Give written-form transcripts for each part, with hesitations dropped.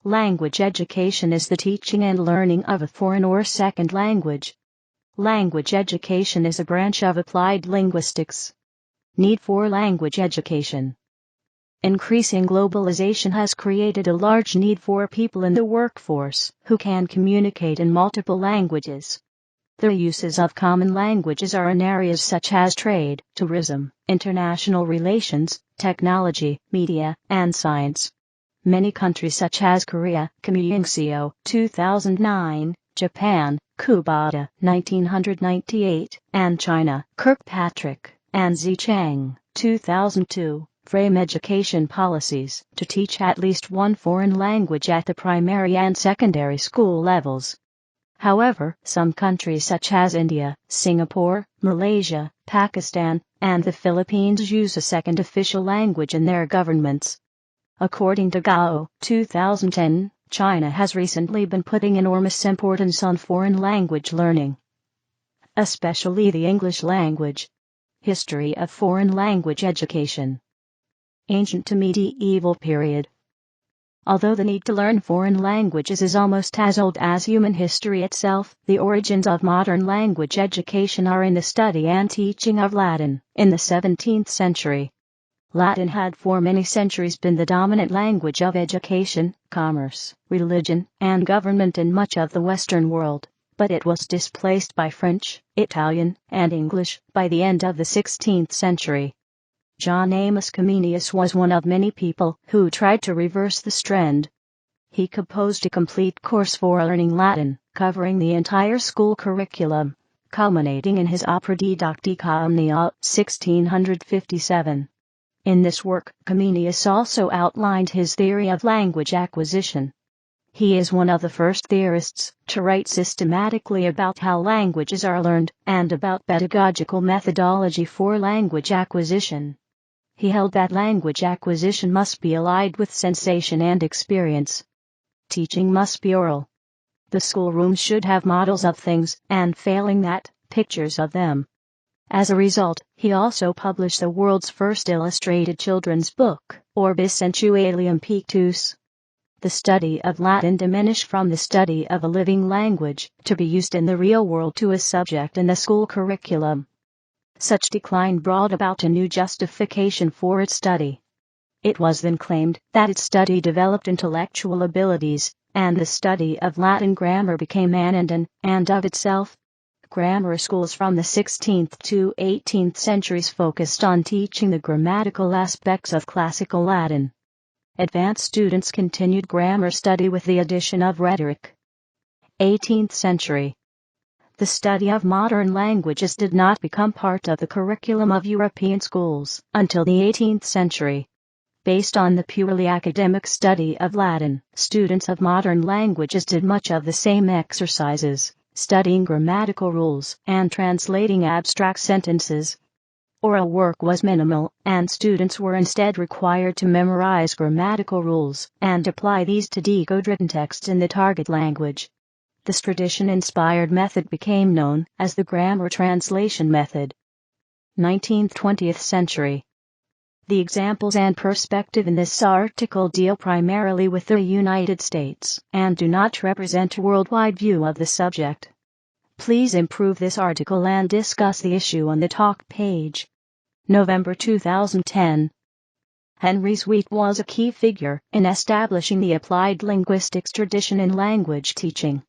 Language education is the teaching and learning of a foreign or second language. Language education is a branch of applied linguistics. Need for language education. Increasing globalization has created a large need for people in the workforce who can communicate in multiple languages. The uses of common languages are in areas such as trade, tourism, international relations, technology, media, and science. Many countries such as Korea, Yeong-seo, 2009, Japan, Kubota, 1998, and China, Kirkpatrick and Zhichang, 2002, frame education policies to teach at least one foreign language at the primary and secondary school levels. However, some countries such as India, Singapore, Malaysia, Pakistan, and the Philippines use a second official language in their governments. According to Gao, 2010, China has recently been putting enormous importance on foreign language learning, especially the English language. History of foreign language education. Ancient to medieval period. Although the need to learn foreign languages is almost as old as human history itself, the origins of modern language education are in the study and teaching of Latin, in the 17th century. Latin had for many centuries been the dominant language of education, commerce, religion, and government in much of the Western world, but it was displaced by French, Italian, and English by the end of the 16th century. John Amos Comenius was one of many people who tried to reverse this trend. He composed a complete course for learning Latin, covering the entire school curriculum, culminating in his Opera Didactica Omnia, 1657. In this work, Comenius also outlined his theory of language acquisition. He is one of the first theorists to write systematically about how languages are learned and about pedagogical methodology for language acquisition. He held that language acquisition must be allied with sensation and experience. Teaching must be oral. The schoolrooms should have models of things, and failing that, pictures of them. As a result, he also published the world's first illustrated children's book, Orbis Sensualium Pictus. The study of Latin diminished from the study of a living language to be used in the real world to a subject in the school curriculum. Such decline brought about a new justification for its study. It was then claimed that its study developed intellectual abilities, and the study of Latin grammar became an end and of itself. Grammar schools from the 16th to 18th centuries focused on teaching the grammatical aspects of classical Latin. Advanced students continued grammar study with the addition of rhetoric. 18th century. The study of modern languages did not become part of the curriculum of European schools until the 18th century. Based on the purely academic study of Latin, students of modern languages did much of the same exercises, studying grammatical rules and translating abstract sentences. Oral work was minimal, and students were instead required to memorize grammatical rules and apply these to decode written texts in the target language. This tradition-inspired method became known as the grammar translation method. 19th-20th century. The examples and perspective in this article deal primarily with the United States and do not represent a worldwide view of the subject. Please improve this article and discuss the issue on the talk page. November 2010. Henry Sweet was a key figure in establishing the applied linguistics tradition in language teaching.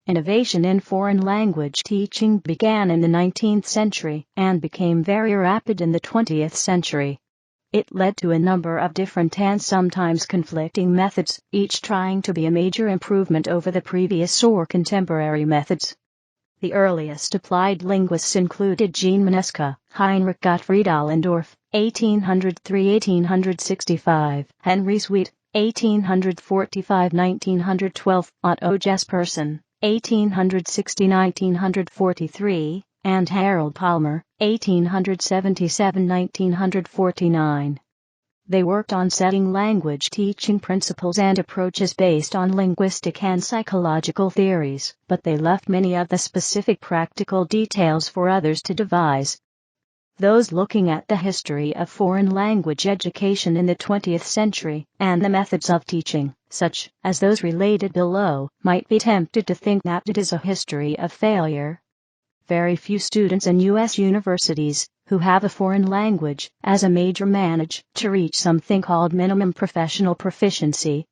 Innovation in foreign language teaching began in the 19th century and became very rapid in the 20th century. It led to a number of different and sometimes conflicting methods, each trying to be a major improvement over the previous or contemporary methods. The earliest applied linguists included Jean Manesca, Heinrich Gottfried Allendorf, 1803-1865, Henry Sweet, 1845-1912, Otto Jespersen, 1860-1943, and Harold Palmer, 1877-1949. They worked on setting language teaching principles and approaches based on linguistic and psychological theories, but they left many of the specific practical details for others to devise. Those looking at the history of foreign language education in the 20th century and the methods of teaching such as those related below, might be tempted to think that it is a history of failure. Very few students in U.S. universities who have a foreign language as a major manage to reach something called minimum professional proficiency.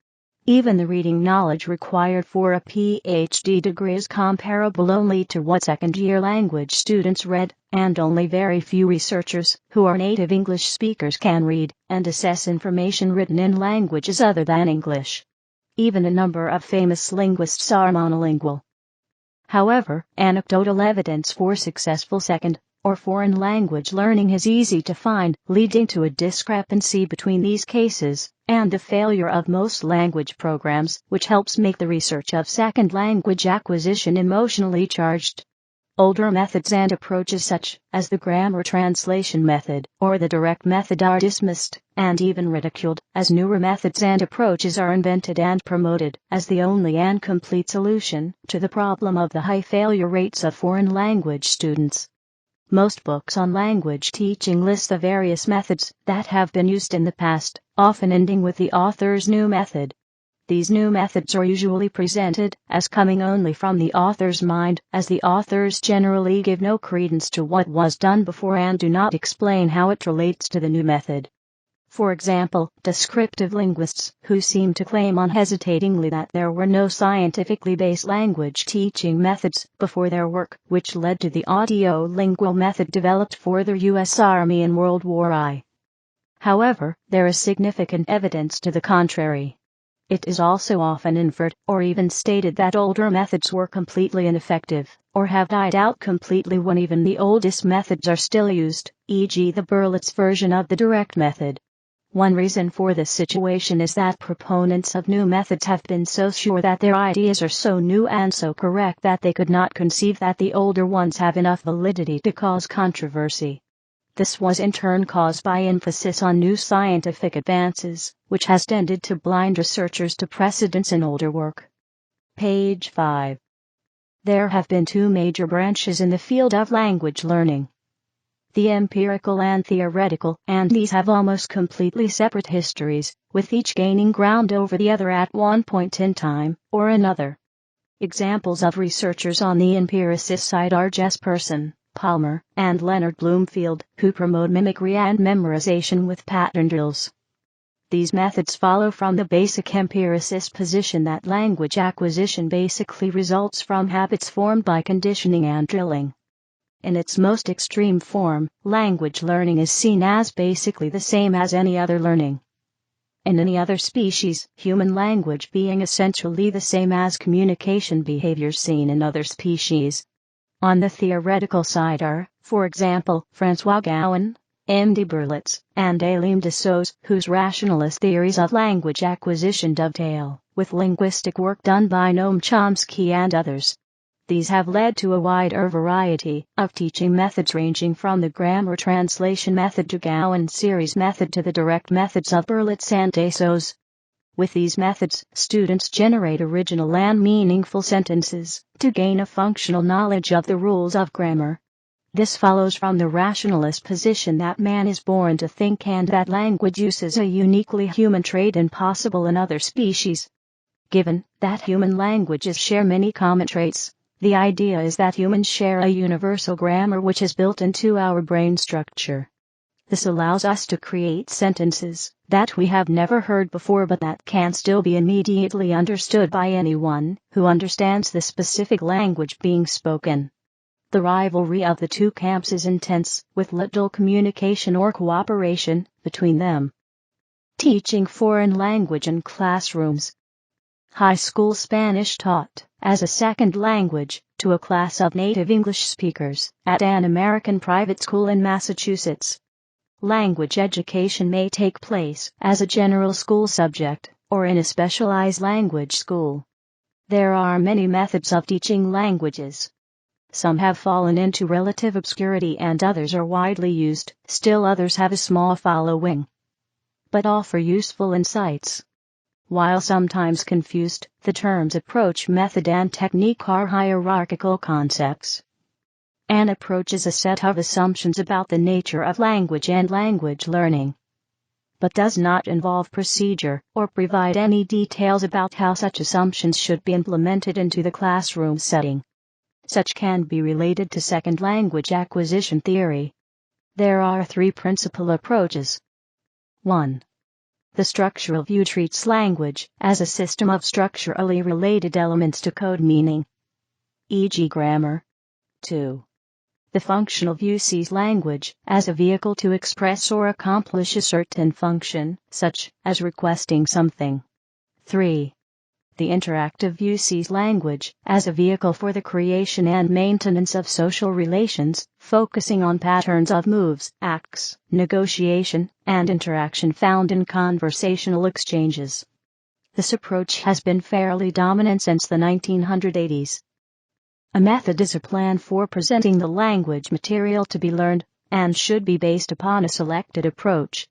Even the reading knowledge required for a PhD degree is comparable only to what second-year language students read, and only very few researchers who are native English speakers can read and assess information written in languages other than English. Even a number of famous linguists are monolingual. However, anecdotal evidence for successful second or foreign language learning is easy to find, leading to a discrepancy between these cases and the failure of most language programs, which helps make the research of second language acquisition emotionally charged. Older methods and approaches such as the grammar translation method or the direct method are dismissed and even ridiculed, as newer methods and approaches are invented and promoted as the only and complete solution to the problem of the high failure rates of foreign language students. Most books on language teaching list the various methods that have been used in the past, often ending with the author's new method. These new methods are usually presented as coming only from the author's mind, as the authors generally give no credence to what was done before and do not explain how it relates to the new method. For example, descriptive linguists who seem to claim unhesitatingly that there were no scientifically based language teaching methods before their work, which led to the audiolingual method developed for the U.S. Army in World War I. However, there is significant evidence to the contrary. It is also often inferred, or even stated, that older methods were completely ineffective, or have died out completely when even the oldest methods are still used, e.g. the Berlitz version of the direct method. One reason for this situation is that proponents of new methods have been so sure that their ideas are so new and so correct that they could not conceive that the older ones have enough validity to cause controversy. This was in turn caused by emphasis on new scientific advances, which has tended to blind researchers to precedents in older work. Page 5. There have been two major branches in the field of language learning: the empirical and theoretical, and these have almost completely separate histories, with each gaining ground over the other at one point in time or another. Examples of researchers on the empiricist side are Jesperson, Palmer, and Leonard Bloomfield, who promote mimicry and memorization with pattern drills. These methods follow from the basic empiricist position that language acquisition basically results from habits formed by conditioning and drilling. In its most extreme form, language learning is seen as basically the same as any other learning. In any other species, human language being essentially the same as communication behaviors seen in other species. On the theoretical side are, for example, François Gouin, M.D. Berlitz, and Aleem Dassoz, whose rationalist theories of language acquisition dovetail with linguistic work done by Noam Chomsky and others. These have led to a wider variety of teaching methods ranging from the grammar translation method to Gouin's series method to the direct methods of Berlitz and Dassoz. With these methods, students generate original and meaningful sentences to gain a functional knowledge of the rules of grammar. This follows from the rationalist position that man is born to think and that language use is a uniquely human trait impossible in other species. Given that human languages share many common traits, the idea is that humans share a universal grammar which is built into our brain structure. This allows us to create sentences that we have never heard before but that can still be immediately understood by anyone who understands the specific language being spoken. The rivalry of the two camps is intense, with little communication or cooperation between them. Teaching foreign language in classrooms. High school Spanish taught as a second language to a class of native English speakers at an American private school in Massachusetts. Language education may take place as a general school subject or in a specialized language school. There are many methods of teaching languages. Some have fallen into relative obscurity and others are widely used, still others have a small following, but offer useful insights. While sometimes confused, the terms approach, method, and technique are hierarchical concepts. An approach is a set of assumptions about the nature of language and language learning. but does not involve procedure or provide any details about how such assumptions should be implemented into the classroom setting. Such can be related to second language acquisition theory. There are three principal approaches. 1. The structural view treats language as a system of structurally related elements to code meaning, e.g. grammar. 2. The functional view sees language as a vehicle to express or accomplish a certain function, such as requesting something. 3. The interactive view sees language as a vehicle for the creation and maintenance of social relations, focusing on patterns of moves, acts, negotiation, and interaction found in conversational exchanges. This approach has been fairly dominant since the 1980s. A method is a plan for presenting the language material to be learned, and should be based upon a selected approach.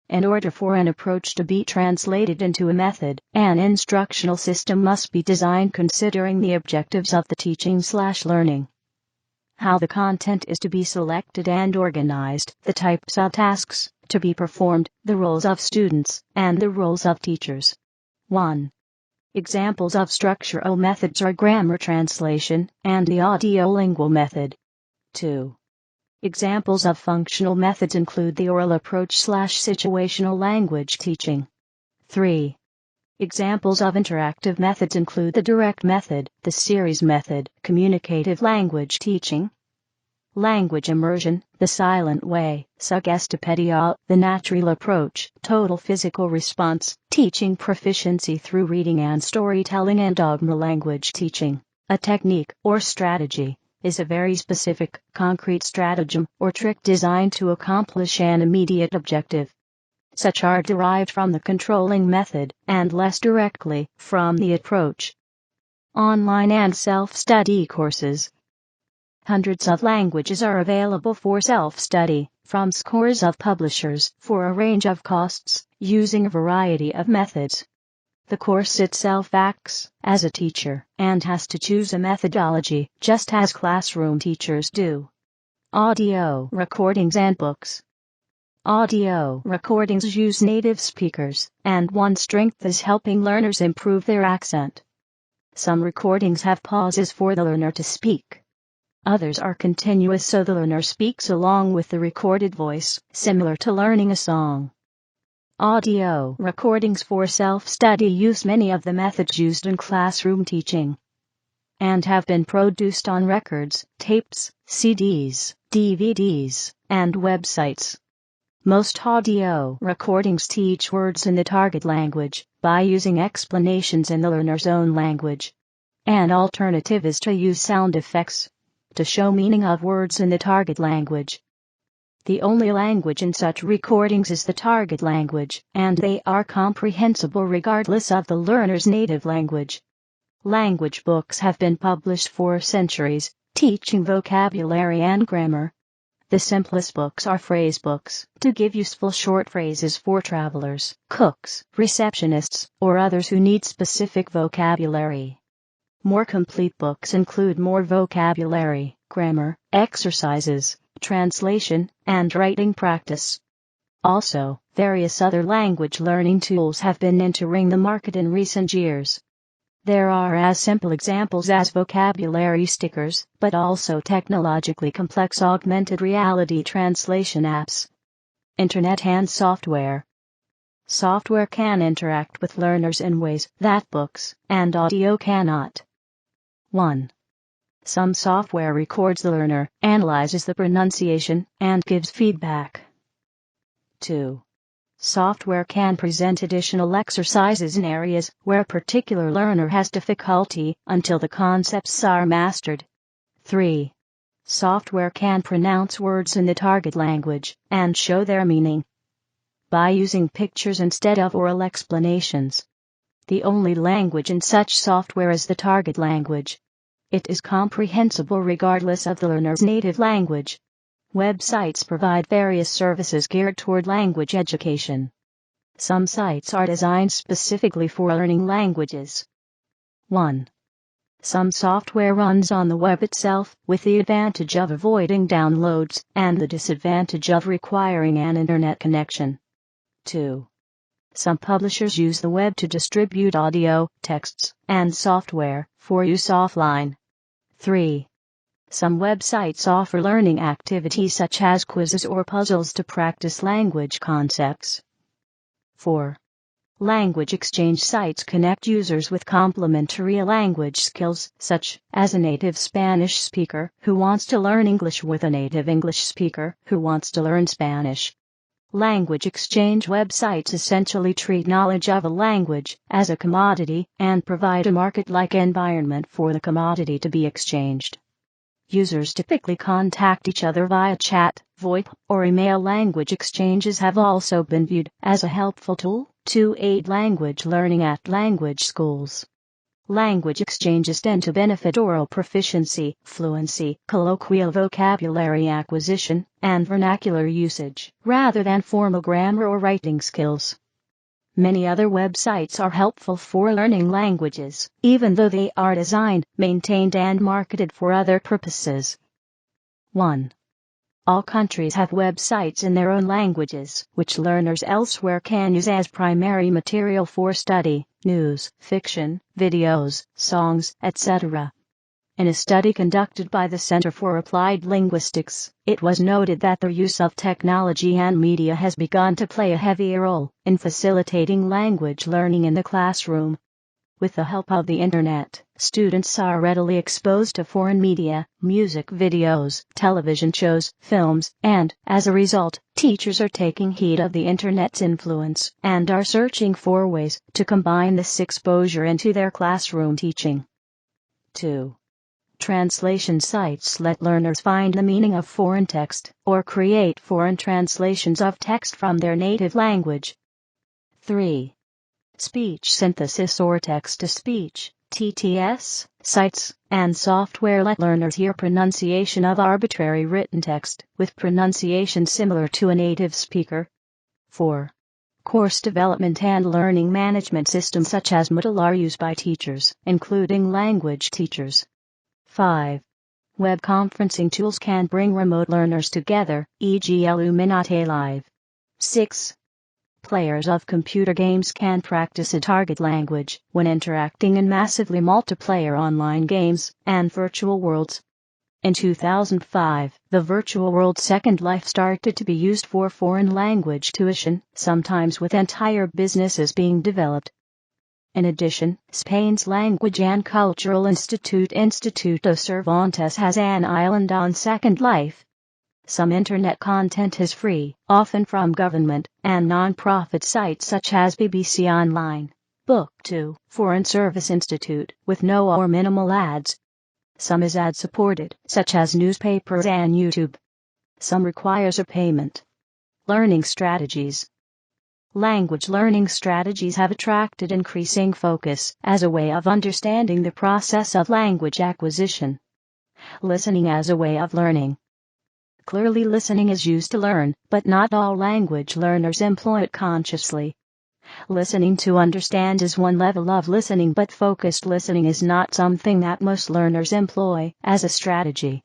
In order for an approach to be translated into a method, an instructional system must be designed considering the objectives of the teaching/learning. How the content is to be selected and organized, the types of tasks to be performed, the roles of students, and the roles of teachers. 1. Examples of structural methods are grammar translation and the audiolingual method. 2. Examples of functional methods include the oral approach/situational language teaching. 3. Examples of interactive methods include the direct method, the series method, communicative language teaching, language immersion, the silent way, suggestipedia, the natural approach, total physical response, teaching proficiency through reading and storytelling, and dogma language teaching. A technique or strategy is a very specific, concrete stratagem or trick designed to accomplish an immediate objective. Such are derived from the controlling method, and less directly from the approach. Online and self-study courses. Hundreds of languages are available for self-study, from scores of publishers, for a range of costs, using a variety of methods. The course itself acts as a teacher, and has to choose a methodology, just as classroom teachers do. Audio recordings and books. Audio recordings use native speakers, and one strength is helping learners improve their accent. Some recordings have pauses for the learner to speak. Others are continuous, so the learner speaks along with the recorded voice, similar to learning a song. Audio recordings for self-study use many of the methods used in classroom teaching, and have been produced on records, tapes, CDs, DVDs, and websites. Most audio recordings teach words in the target language by using explanations in the learner's own language. An alternative is to use sound effects to show meaning of words in the target language. The only language in such recordings is the target language, and they are comprehensible regardless of the learner's native language. Language books have been published for centuries, teaching vocabulary and grammar. The simplest books are phrase books, to give useful short phrases for travelers, cooks, receptionists, or others who need specific vocabulary. More complete books include more vocabulary, grammar, exercises, translation, and writing practice. Also, various other language learning tools have been entering the market in recent years. There are as simple examples as vocabulary stickers, but also technologically complex augmented reality translation apps. Internet and software. Software can interact with learners in ways that books and audio cannot. 1. Some software records the learner, analyzes the pronunciation, and gives feedback. 2. Software can present additional exercises in areas where a particular learner has difficulty until the concepts are mastered. 3. Software can pronounce words in the target language and show their meaning by using pictures instead of oral explanations. The only language in such software is the target language. It is comprehensible regardless of the learner's native language. Websites provide various services geared toward language education. Some sites are designed specifically for learning languages. 1. Some software runs on the web itself, with the advantage of avoiding downloads and the disadvantage of requiring an internet connection. 2. Some publishers use the web to distribute audio, texts, and software for use offline. 3. Some websites offer learning activities such as quizzes or puzzles to practice language concepts. 4. Language exchange sites connect users with complementary language skills, such as a native Spanish speaker who wants to learn English with a native English speaker who wants to learn Spanish. Language exchange websites essentially treat knowledge of a language as a commodity and provide a market-like environment for the commodity to be exchanged. Users typically contact each other via chat, VoIP, or email. Language exchanges have also been viewed as a helpful tool to aid language learning at language schools. Language exchanges tend to benefit oral proficiency, fluency, colloquial vocabulary acquisition, and vernacular usage, rather than formal grammar or writing skills. Many other websites are helpful for learning languages, even though they are designed, maintained, and marketed for other purposes. 1. All countries have websites in their own languages, which learners elsewhere can use as primary material for study, news, fiction, videos, songs, etc. In a study conducted by the Center for Applied Linguistics, it was noted that the use of technology and media has begun to play a heavier role in facilitating language learning in the classroom. With the help of the internet, students are readily exposed to foreign media, music videos, television shows, films, and, as a result, teachers are taking heed of the internet's influence and are searching for ways to combine this exposure into their classroom teaching. 2. Translation sites let learners find the meaning of foreign text or create foreign translations of text from their native language. 3. Speech synthesis or text-to-speech (TTS) sites and software let learners hear pronunciation of arbitrary written text with pronunciation similar to a native speaker. 4. Course development and learning management systems such as Moodle are used by teachers, including language teachers. 5. Web conferencing tools can bring remote learners together, e.g. Illuminate Live. 6. Players of computer games can practice a target language when interacting in massively multiplayer online games and virtual worlds. In 2005, the virtual world Second Life started to be used for foreign language tuition, sometimes with entire businesses being developed. In addition, Spain's Language and Cultural Instituto Cervantes has an island on Second Life. Some internet content is free, often from government and non-profit sites such as BBC Online, Book2, Foreign Service Institute, with no or minimal ads. Some is ad-supported, such as newspapers and YouTube. Some requires a payment. Learning strategies. Language learning strategies have attracted increasing focus as a way of understanding the process of language acquisition. Listening as a way of learning. Clearly, listening is used to learn, but not all language learners employ it consciously. Listening to understand is one level of listening, but focused listening is not something that most learners employ as a strategy.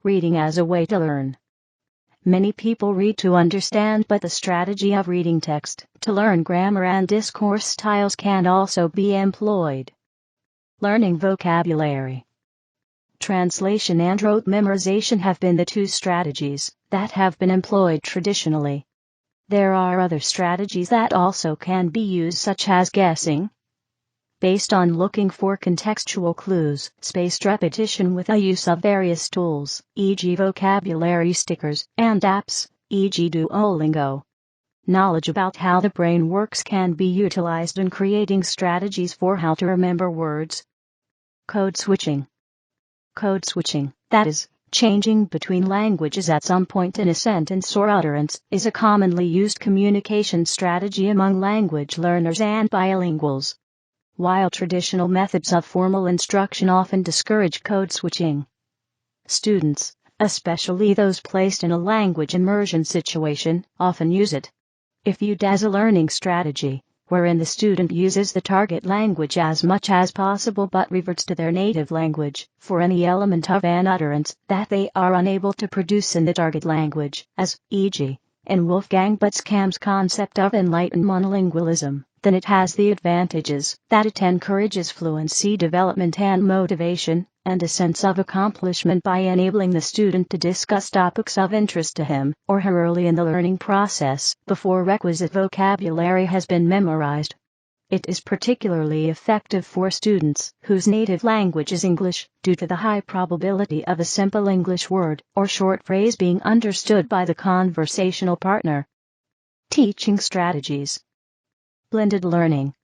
Reading as a way to learn. Many people read to understand, but the strategy of reading text to learn grammar and discourse styles can also be employed. Learning vocabulary. Translation and rote memorization have been the two strategies that have been employed traditionally. There are other strategies that also can be used, such as guessing, based on looking for contextual clues, spaced repetition with the use of various tools, e.g. vocabulary stickers, and apps, e.g. Duolingo. Knowledge about how the brain works can be utilized in creating strategies for how to remember words. Code switching. Code switching, that is, changing between languages at some point in a sentence or utterance, is a commonly used communication strategy among language learners and bilinguals. While traditional methods of formal instruction often discourage code switching, students, especially those placed in a language immersion situation, often use it. If viewed as a learning strategy, wherein the student uses the target language as much as possible but reverts to their native language for any element of an utterance that they are unable to produce in the target language, as, e.g., In Wolfgang Butzkam's concept of enlightened monolingualism, then it has the advantages that it encourages fluency development and motivation, and a sense of accomplishment by enabling the student to discuss topics of interest to him or her early in the learning process, before requisite vocabulary has been memorized. It is particularly effective for students whose native language is English, due to the high probability of a simple English word or short phrase being understood by the conversational partner. Teaching strategies. Blended learning.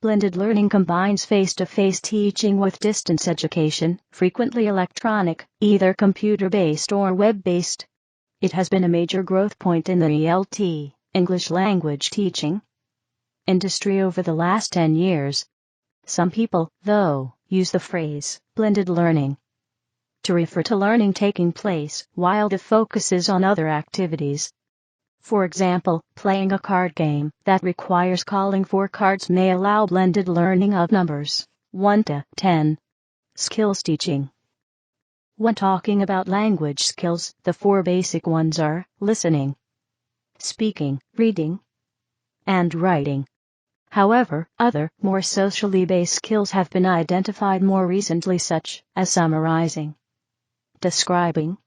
Blended learning combines face-to-face teaching with distance education, frequently electronic, either computer-based or web-based. It has been a major growth point in the ELT, English language teaching, industry over the last 10 years. Some people, though, use the phrase blended learning to refer to learning taking place while the focus is on other activities. For example, playing a card game that requires calling for cards may allow blended learning of numbers 1 to 10. Skills teaching. When talking about language skills, the 4 basic ones are listening, speaking, reading, and writing. However, other, more socially based skills have been identified more recently, such as summarizing, describing,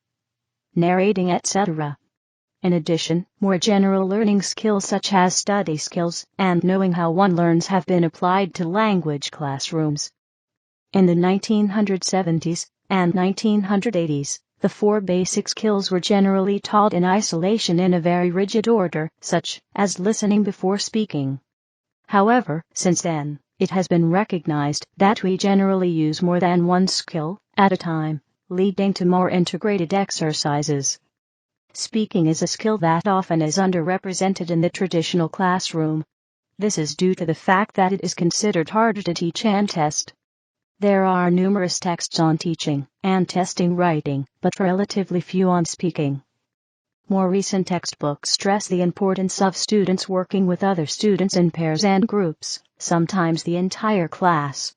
narrating, etc. In addition, more general learning skills such as study skills and knowing how one learns have been applied to language classrooms. In the 1970s and 1980s, the 4 basic skills were generally taught in isolation in a very rigid order, such as listening before speaking. However, since then, it has been recognized that we generally use more than one skill at a time, leading to more integrated exercises. Speaking is a skill that often is underrepresented in the traditional classroom. This is due to the fact that it is considered harder to teach and test. There are numerous texts on teaching and testing writing, but relatively few on speaking. More recent textbooks stress the importance of students working with other students in pairs and groups, sometimes the entire class.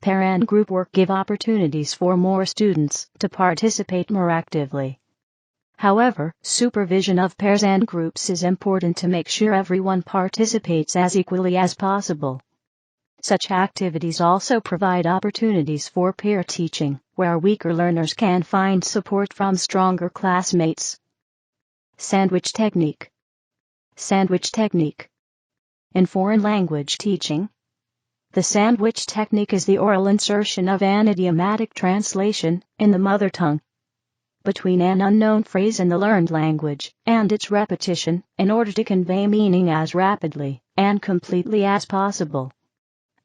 Pair and group work give opportunities for more students to participate more actively. However, supervision of pairs and groups is important to make sure everyone participates as equally as possible. Such activities also provide opportunities for peer teaching, where weaker learners can find support from stronger classmates. Sandwich technique. Sandwich technique. In foreign language teaching, the sandwich technique is the oral insertion of an idiomatic translation in the mother tongue between an unknown phrase in the learned language and its repetition in order to convey meaning as rapidly and completely as possible.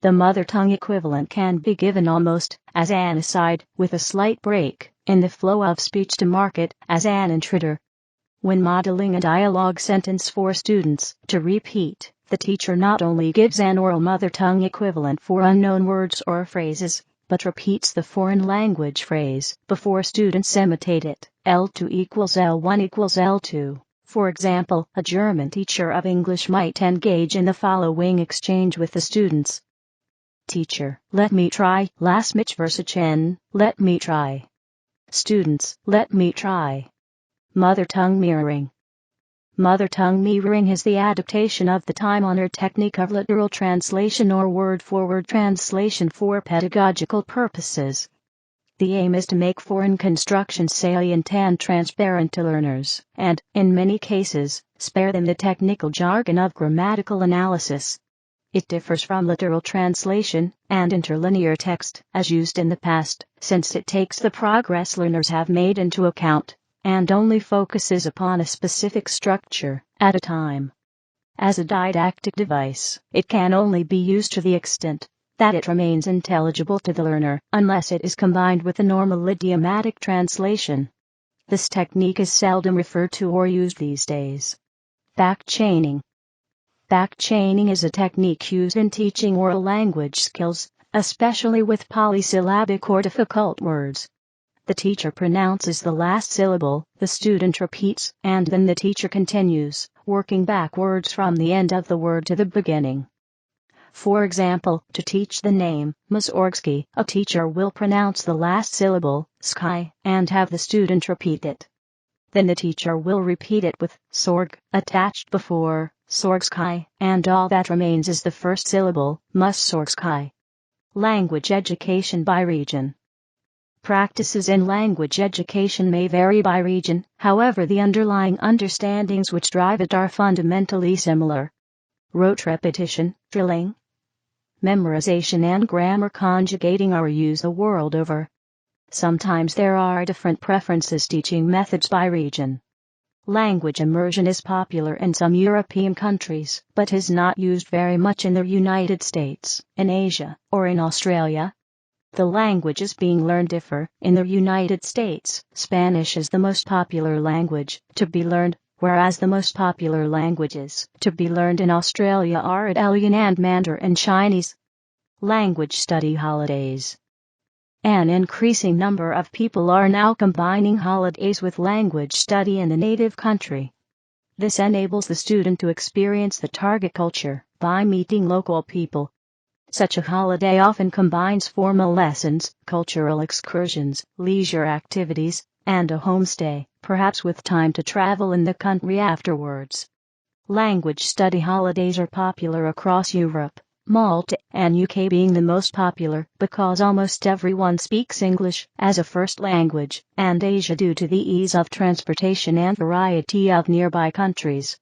The mother tongue equivalent can be given almost as an aside, with a slight break in the flow of speech to mark it as an intruder. When modeling a dialogue sentence for students to repeat, the teacher not only gives an oral mother tongue equivalent for unknown words or phrases, but repeats the foreign language phrase before students imitate it. L2 equals L1 equals L2. For example, a German teacher of English might engage in the following exchange with the students. Teacher, let me try. Lass mich versuchen. Let me try. Students, let me try. Mother tongue mirroring. Mother tongue mirroring is the adaptation of the time-honored technique of literal translation or word-for-word translation for pedagogical purposes. The aim is to make foreign constructions salient and transparent to learners, and, in many cases, spare them the technical jargon of grammatical analysis. It differs from literal translation and interlinear text as used in the past, since it takes the progress learners have made into account and only focuses upon a specific structure at a time. As a didactic device, it can only be used to the extent that it remains intelligible to the learner, unless it is combined with a normal idiomatic translation. This technique is seldom referred to or used these days. Back-chaining. Back-chaining is a technique used in teaching oral language skills, especially with polysyllabic or difficult words. The teacher pronounces the last syllable, the student repeats, and then the teacher continues, working backwards from the end of the word to the beginning. For example, to teach the name, Mussorgsky, a teacher will pronounce the last syllable, sky, and have the student repeat it. Then the teacher will repeat it with sorg attached before sorgskai, and all that remains is the first syllable, mus sorgskai. Language education by region. Practices in language education may vary by region, however the underlying understandings which drive it are fundamentally similar. Rote repetition, drilling, memorization and grammar conjugating are used the world over. Sometimes there are different preferences teaching methods by region. Language immersion is popular in some European countries, but is not used very much in the United States, in Asia, or in Australia. The languages being learned differ. In the United States, Spanish is the most popular language to be learned, whereas the most popular languages to be learned in Australia are Italian and Mandarin Chinese. Language study holidays. An increasing number of people are now combining holidays with language study in the native country. This enables the student to experience the target culture by meeting local people. Such a holiday often combines formal lessons, cultural excursions, leisure activities, and a homestay, perhaps with time to travel in the country afterwards. Language study holidays are popular across Europe, Malta and UK being the most popular because almost everyone speaks English as a first language, and Asia due to the ease of transportation and variety of nearby countries.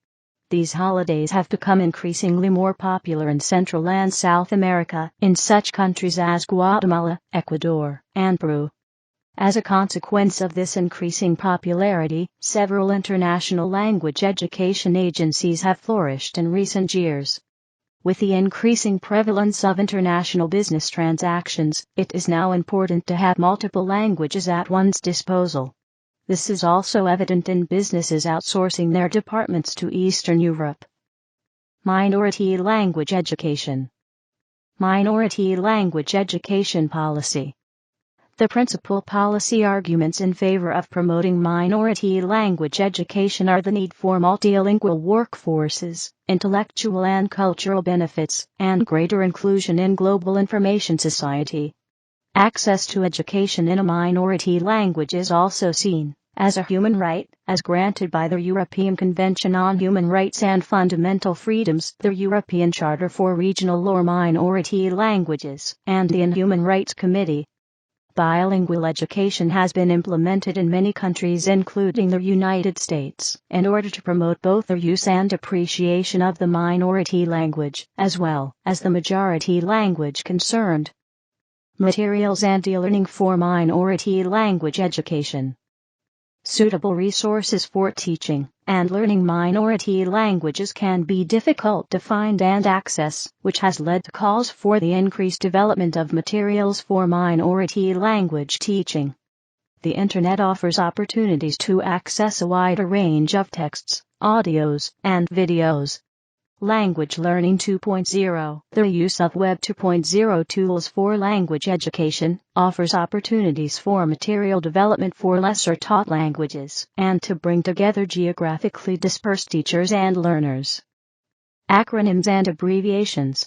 These holidays have become increasingly more popular in Central and South America, in such countries as Guatemala, Ecuador, and Peru. As a consequence of this increasing popularity, several international language education agencies have flourished in recent years. With the increasing prevalence of international business transactions, it is now important to have multiple languages at one's disposal. This is also evident in businesses outsourcing their departments to Eastern Europe. Minority language education. Minority language education policy. The principal policy arguments in favor of promoting minority language education are the need for multilingual workforces, intellectual and cultural benefits, and greater inclusion in global information society. Access to education in a minority language is also seen as a human right, as granted by the European Convention on Human Rights and Fundamental Freedoms, the European Charter for Regional or Minority Languages, and the Human Rights Committee. Bilingual education has been implemented in many countries including the United States, in order to promote both the use and appreciation of the minority language, as well as the majority language concerned. Materials and e-learning for minority language education. Suitable resources for teaching and learning minority languages can be difficult to find and access, which has led to calls for the increased development of materials for minority language teaching. The Internet offers opportunities to access a wider range of texts, audios, and videos. Language Learning 2.0. The use of Web 2.0 tools for language education offers opportunities for material development for lesser taught languages and to bring together geographically dispersed teachers and learners. Acronyms and abbreviations.